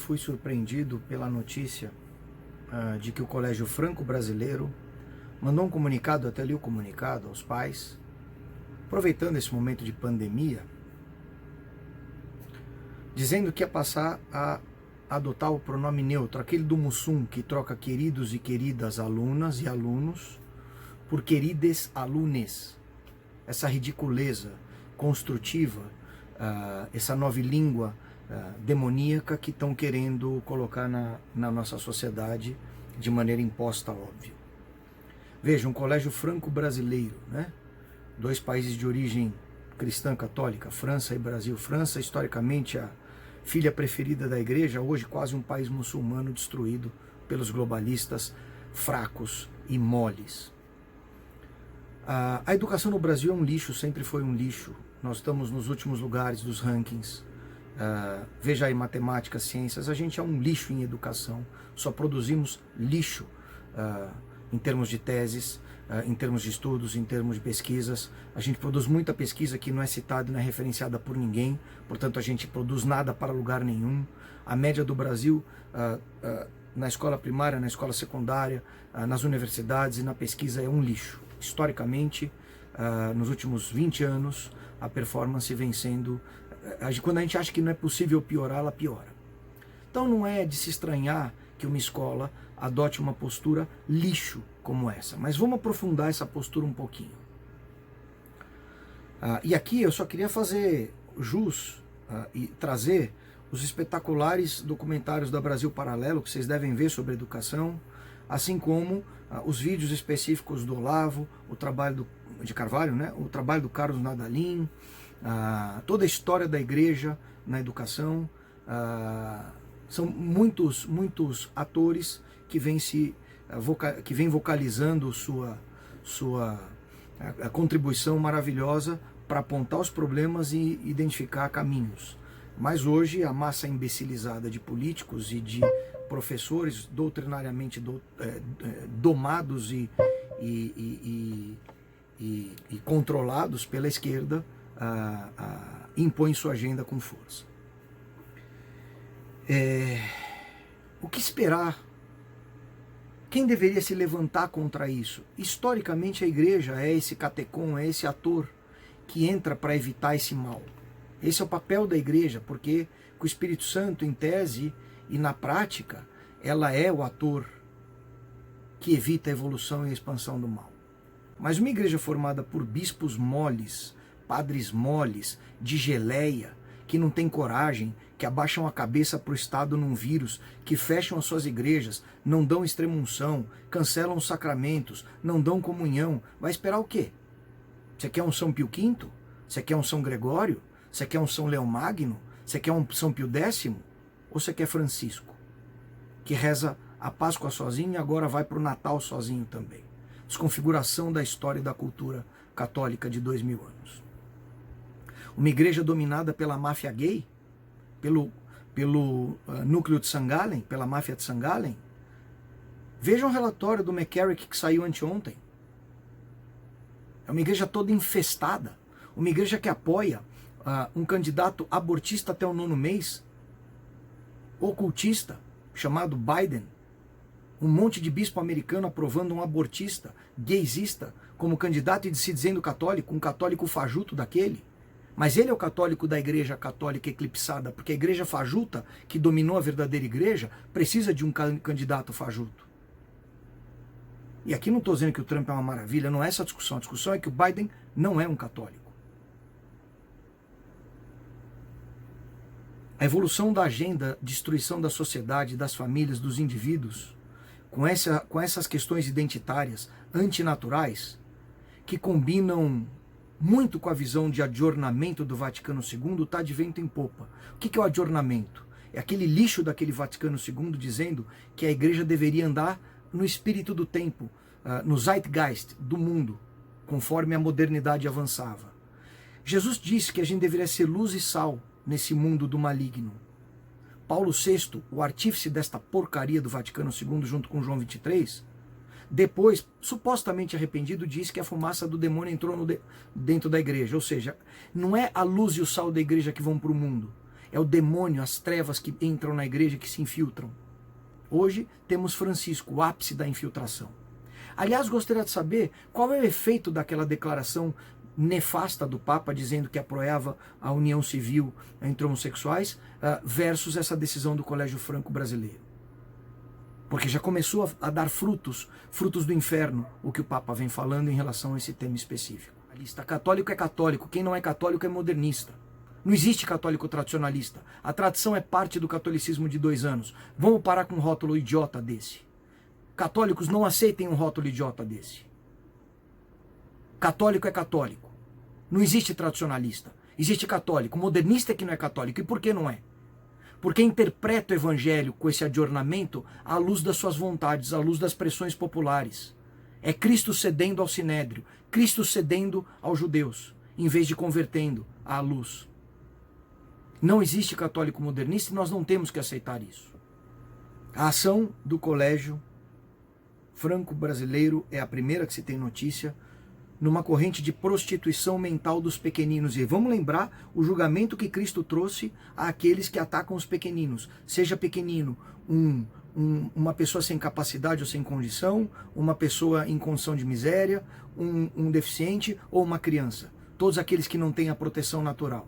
fui surpreendido pela notícia de que o Colégio Franco-Brasileiro mandou um comunicado, até li o comunicado aos pais, aproveitando esse momento de pandemia, dizendo que ia passar a adotar o pronome neutro, aquele do Mussum, que troca queridos e queridas alunas e alunos por querides alunes. Essa ridiculeza construtiva, essa nova língua demoníaca que estão querendo colocar na nossa sociedade de maneira imposta, óbvio. Veja, um colégio franco-brasileiro, né? Dois países de origem cristã católica, França e Brasil. França, historicamente, a filha preferida da igreja, hoje quase um país muçulmano destruído pelos globalistas fracos e moles. A educação no Brasil é um lixo, sempre foi um lixo. Nós estamos nos últimos lugares dos rankings. Veja aí, matemática, ciências, a gente é um lixo em educação. Só produzimos lixo em termos de teses, em termos de estudos, em termos de pesquisas. A gente produz muita pesquisa que não é citada e não é referenciada por ninguém, portanto a gente produz nada para lugar nenhum. A média do Brasil na escola primária, na escola secundária, nas universidades e na pesquisa é um lixo. Historicamente, nos últimos 20 anos, a performance vem sendo... Quando a gente acha que não é possível piorar, ela piora. Então não é de se estranhar que uma escola adote uma postura lixo como essa. Mas vamos aprofundar essa postura um pouquinho. E aqui eu só queria fazer jus e trazer os espetaculares documentários da Brasil Paralelo, que vocês devem ver sobre educação, assim como os vídeos específicos do Olavo, o trabalho de Carvalho, né? O trabalho do Carlos Nadalim, toda a história da igreja na educação. São muitos atores que vêm vocalizando sua contribuição maravilhosa para apontar os problemas e identificar caminhos. Mas hoje a massa imbecilizada de políticos e de professores doutrinariamente domados e controlados pela esquerda impõe sua agenda com força. O que esperar? Quem deveria se levantar contra isso? Historicamente a igreja é esse catecon, é esse ator que entra para evitar esse mal. Esse é o papel da igreja, porque o Espírito Santo, em tese e na prática, ela é o ator que evita a evolução e a expansão do mal. Mas uma igreja formada por bispos moles, padres moles, de geleia, que não tem coragem, que abaixam a cabeça para o Estado num vírus, que fecham as suas igrejas, não dão extrema-unção, cancelam os sacramentos, não dão comunhão, vai esperar o quê? Você quer um São Pio V? Você quer um São Gregório? Você quer um São Leão Magno? Você quer um São Pio X? Ou você quer Francisco, que reza a Páscoa sozinho e agora vai para o Natal sozinho também? Desconfiguração da história e da cultura católica de 2000 anos. Uma igreja dominada pela máfia gay, pelo núcleo de St. Gallen, pela máfia de St. Gallen. Vejam o relatório do McCarrick que saiu anteontem. É uma igreja toda infestada, uma igreja que apoia um candidato abortista até o 9º mês, ocultista, chamado Biden, um monte de bispo americano aprovando um abortista, gaysista, como candidato e se dizendo católico, um católico fajuto daquele. Mas ele é o católico da igreja católica eclipsada, porque a igreja fajuta, que dominou a verdadeira igreja, precisa de um candidato fajuto. E aqui não estou dizendo que o Trump é uma maravilha, não é essa a discussão é que o Biden não é um católico. A evolução da agenda, destruição da sociedade, das famílias, dos indivíduos, com essas questões identitárias, antinaturais, que combinam muito com a visão de adornamento do Vaticano II, está de vento em popa. O que é o adornamento? É aquele lixo daquele Vaticano II dizendo que a igreja deveria andar no espírito do tempo, no zeitgeist do mundo, conforme a modernidade avançava. Jesus disse que a gente deveria ser luz e sal nesse mundo do maligno. Paulo VI, o artífice desta porcaria do Vaticano II, junto com João XXIII, depois, supostamente arrependido, disse que a fumaça do demônio entrou dentro da igreja. Ou seja, não é a luz e o sal da igreja que vão para o mundo, É o demônio, as trevas que entram na igreja, que se infiltram. Hoje temos Francisco, o ápice da infiltração. Aliás, gostaria de saber qual é o efeito daquela declaração nefasta do Papa, dizendo que apoiava a união civil entre homossexuais, versus essa decisão do Colégio Franco Brasileiro. Porque já começou a dar frutos do inferno, o que o Papa vem falando em relação a esse tema específico. A lista católico é católico, quem não é católico é modernista. Não existe católico tradicionalista. A tradição é parte do catolicismo de 2 anos. Vamos parar com um rótulo idiota desse. Católicos não aceitem um rótulo idiota desse. Católico é católico. Não existe tradicionalista. Existe católico. Modernista é que não é católico. E por que não é? Porque interpreta o evangelho com esse adornamento à luz das suas vontades, à luz das pressões populares. É Cristo cedendo ao sinédrio, Cristo cedendo aos judeus, em vez de convertendo à luz. Não existe católico modernista e nós não temos que aceitar isso. A ação do Colégio Franco Brasileiro é a primeira que se tem notícia, numa corrente de prostituição mental dos pequeninos. E vamos lembrar o julgamento que Cristo trouxe àqueles que atacam os pequeninos. Seja pequenino uma pessoa sem capacidade ou sem condição, uma pessoa em condição de miséria, um deficiente ou uma criança. Todos aqueles que não têm a proteção natural.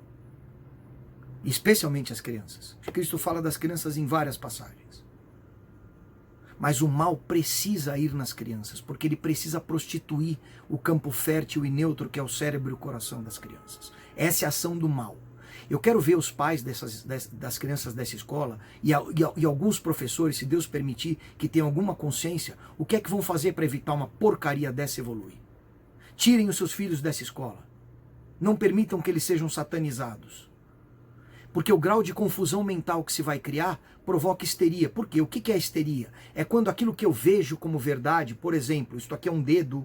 Especialmente as crianças. Cristo fala das crianças em várias passagens. Mas o mal precisa ir nas crianças, porque ele precisa prostituir o campo fértil e neutro que é o cérebro e o coração das crianças. Essa é a ação do mal. Eu quero ver os pais das crianças dessa escola e alguns professores, se Deus permitir, que tenham alguma consciência, o que é que vão fazer para evitar uma porcaria dessa evoluir. Tirem os seus filhos dessa escola. Não permitam que eles sejam satanizados. Porque o grau de confusão mental que se vai criar provoca histeria. Por quê? O que é histeria? É quando aquilo que eu vejo como verdade, por exemplo, isto aqui é um dedo,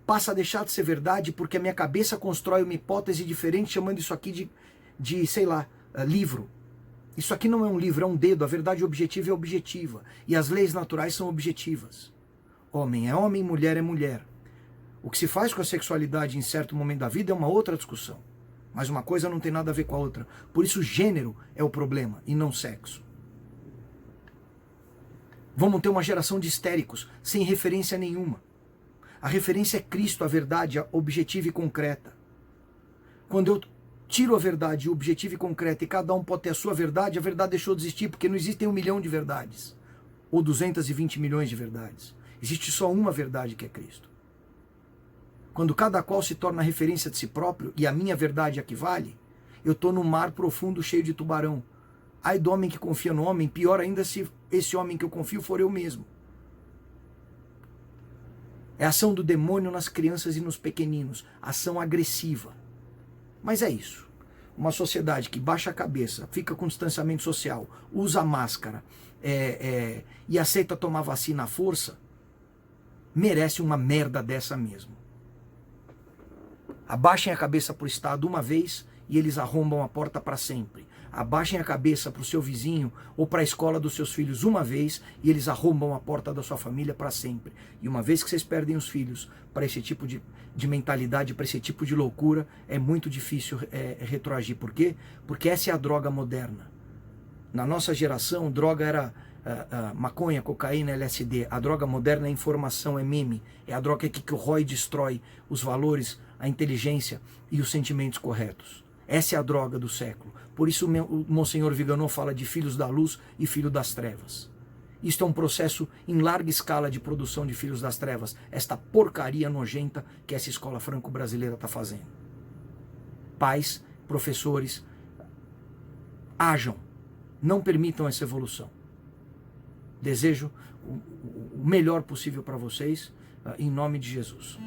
passa a deixar de ser verdade porque a minha cabeça constrói uma hipótese diferente, chamando isso aqui de sei lá, livro. Isso aqui não é um livro, é um dedo. A verdade objetiva é objetiva. E as leis naturais são objetivas. Homem é homem, mulher é mulher. O que se faz com a sexualidade em certo momento da vida é uma outra discussão. Mas uma coisa não tem nada a ver com a outra. Por isso gênero é o problema e não sexo. Vamos ter uma geração de histéricos sem referência nenhuma. A referência é Cristo, a verdade objetiva e concreta. Quando eu tiro a verdade objetiva e concreta e cada um pode ter a sua verdade, a verdade deixou de existir, porque não existem 1 milhão de verdades. Ou 220 milhões de verdades. Existe só uma verdade, que é Cristo. Quando cada qual se torna referência de si próprio e a minha verdade equivale, eu estou num mar profundo cheio de tubarão. Ai do homem que confia no homem, pior ainda se esse homem que eu confio for eu mesmo. É a ação do demônio nas crianças e nos pequeninos, ação agressiva. Mas é isso. Uma sociedade que baixa a cabeça, fica com distanciamento social, usa máscara e aceita tomar vacina à força, merece uma merda dessa mesmo. Abaixem a cabeça para o Estado uma vez e eles arrombam a porta para sempre. Abaixem a cabeça para o seu vizinho ou para a escola dos seus filhos uma vez e eles arrombam a porta da sua família para sempre. E uma vez que vocês perdem os filhos para esse tipo de mentalidade, para esse tipo de loucura, é muito difícil retroagir. Por quê? Porque essa é a droga moderna. Na nossa geração, droga era maconha, cocaína, LSD. A droga moderna é informação, é meme. É a droga que corrói e destrói os valores, a inteligência e os sentimentos corretos. Essa é a droga do século. Por isso o Monsenhor Viganò fala de filhos da luz e filho das trevas. Isto é um processo em larga escala de produção de filhos das trevas. Esta porcaria nojenta que essa escola franco-brasileira está fazendo. Pais, professores, ajam. Não permitam essa evolução. Desejo o melhor possível para vocês, em nome de Jesus.